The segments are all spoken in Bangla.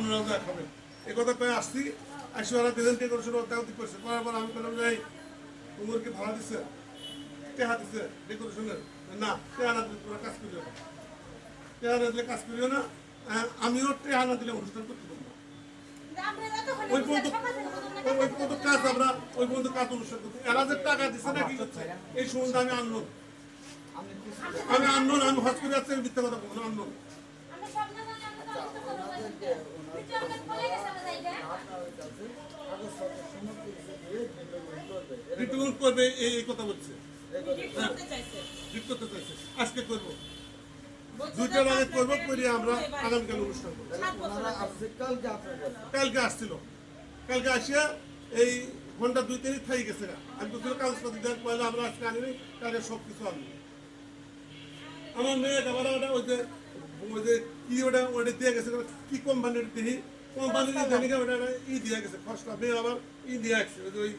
আপনারাও যা খাবেন এই কথা কয়ে আসছি। আসি ওরা দিলেন ডেকোরেশন অত্যাগতি করছে, করার পর আমি বললাম যে তোমার কি ভাড়া দিচ্ছে, টেহা দিচ্ছে ডেকোরেশনের? না, টেহা না দিলে তোমরা কাজ করিও না, টেহা না দিলে কাজ করিও না। আমিও টেহা না দিলে অনুষ্ঠান করতে পারবো না। ওই পর্যন্ত কাজ আমরা ওই পর্যন্ত কাজ অনুষ্ঠান করছি। এরা যে টাকা দিচ্ছে না কি করছে এই সম্বন্ধে আমি আনলোন, আমি হজ করে যাচ্ছি, আমি মিথ্যা কথা বলবো না, আনলোন করবে এই কথা বলছে, করতে চাইছে। আজকে করবো, দুইটার আগে করবো, করে আমরা আগামীকাল অনুষ্ঠান করবো। কালকে আসছিল, কালকে আসিয়া এই ঘন্টা 2-3 থাই গেছে। আমি তো কাগজপাতি দেখ পাইলে আমরা আজকে আনি নাই, কালকে সব কিছু আনি। আমার মেয়ে আবার ওই যে কি ওটা দিয়ে গেছে, কি কোম্পানির দিহি কোম্পানির জানিকা ওটা দিয়ে গেছে খসড়া, মেয়ে আবার দিয়ে আসছে ওই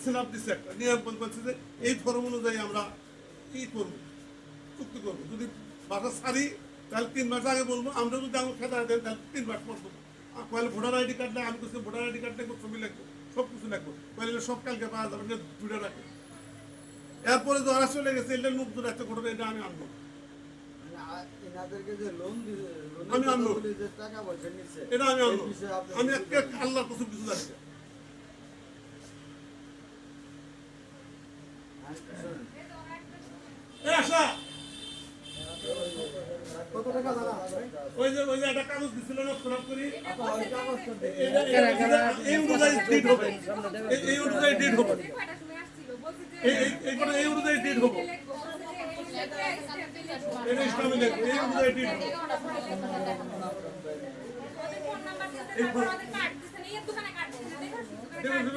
সিনাপ দিচ্ছে একটা নিয়ম বলছে যে এই ফর্ম অনুযায়ী আমরা করবো, চুক্তি করবো। যদি বাসা ছাড়ি তাহলে 3 মাস আগে বলবো, আমরা যদি আমার খেতা দেন তাহলে 3 মাস পর দেবো। কয়েলে ভোটার আইডি কার্ড নেই, আমি বলছি ভোটার আইডি কার্ড লাগবো, ছবি লাগবো, সব কিছু লাগবো। কয়েলে সব কালকে পাওয়া যাবে না, জুড়ে রাখে। এরপরে যারা চলে গেছে এটার মুখ দূরে একটা ঘটনা, এটা আমি আনবো, আমি আনবো, এটা আমি আনবো। আমি একটা আল্লাহ কিছু কিছু যাচ্ছে ওই যে একটা কাগজ দিছিল না খরাব করি, এই অনুযায়ী ডেট হবে, এই অনুযায়ী ডেট হবে, এই অনুযায়ী ডেট হবে, এটা ইসলামী দেখবো, এই অনুযায়ী ডেট হবে।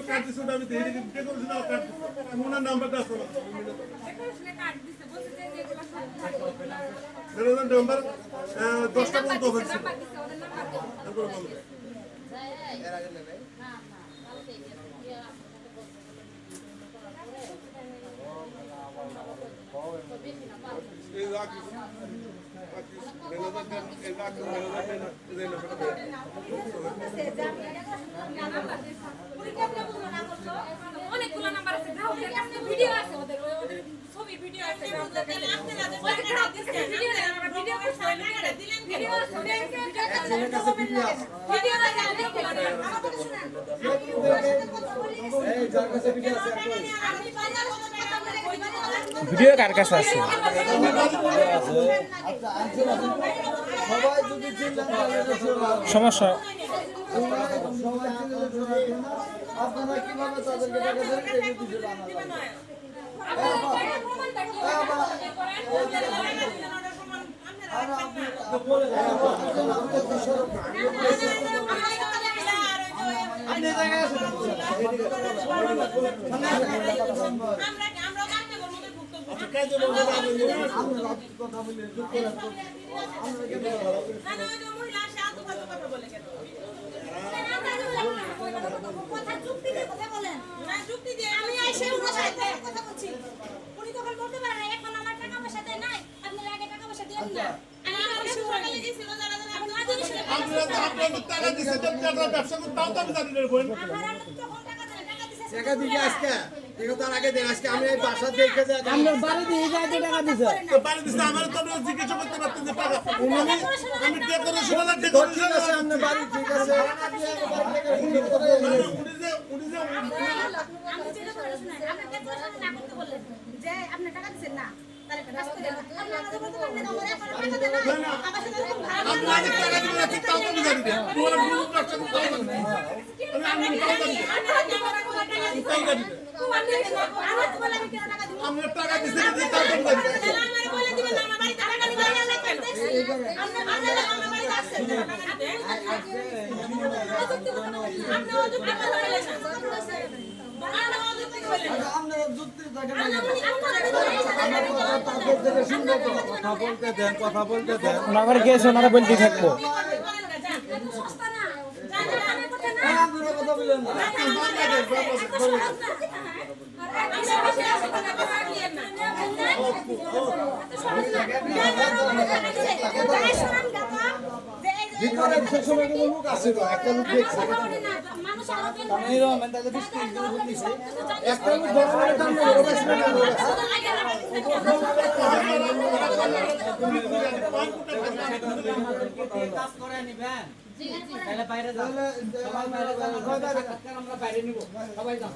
কার্ড দিচ্ছে ওটা আমি দেখে ডেকোরেশন কার্ড দিচ্ছে, ওনার নাম্বারটা আছে নাম্বার 10টা পর্যন্ত হয়েছে। অনেকগুলো নাম্বার আছে, ভিডিও আছে, ওদের ছবি ভিডিও আছে, ভিডিও কার কাছে আছে? সমস্যা আপনারা কিভাবে তাদেরকে টাকা কথা বলে আমি এসে ওনার সাথে কথা বলছি, উনি তখন বলতে পারে না এখন আমার টাকা পয়সা দেয় নাই, আপনি আগে টাকা পয়সা দেন না। আমি সকালে গেছিল যারা যারা আপনি আপনারা টাকা দিছে, টাকা ব্যবসা করতে তাও তো আমি জানি না বলেন আমার তখন টাকা দেন, টাকা দিছে টাকা দিকে আজকে দেখো তার আগে দেন, আজকে আমি এই বাসা দেখে যাই আমার বাড়ি দিয়ে যাইতে টাকা দিছে, তো বাড়ি দিছে, আমার তো জিজ্ঞাসা করতে পারতেন যে টাকা আমি ডেকোরেশন না ডেকোরেশন আছে আপনার বাড়ি ঠিক আছে উনি যে আমি যেটা করে শুনাই, আপনি ডেকোরেশন না করতে বললেন যে আপনি টাকা দিবেন না, তাহলে কাজ করে আপনি আমাদের বলতে পারেন না আমার এখন টাকা দেন না, আমার সাথে এরকম ভালো আপনি আগে টাকা দিবেন না ঠিক তাও তো আমি জানি না, তোমার ভুল ব্যবসা করতে হবে আমি তাও জানি না, তাও জানি না আমরা টাকা দিছি না তাও তো আমি জানি না। আপনারা যুক্তি থাকেন কথা বলতে দেন ওনারা গেছে, ওনারা বলতে থাকবো। আপনারা কথা বলেন না ভিতরে বিশেষ সময় কোনো লোক আছে তো একটা লোক দেখছে মানুষ আরো কেন একটা লোক বড় বড় দাম নেই ওরা শুনে ওরা কাজ করে নিবেন তাহলে বাইরে যান সবাই বাইরে যান আমরা বাইরে নিব সবাই যান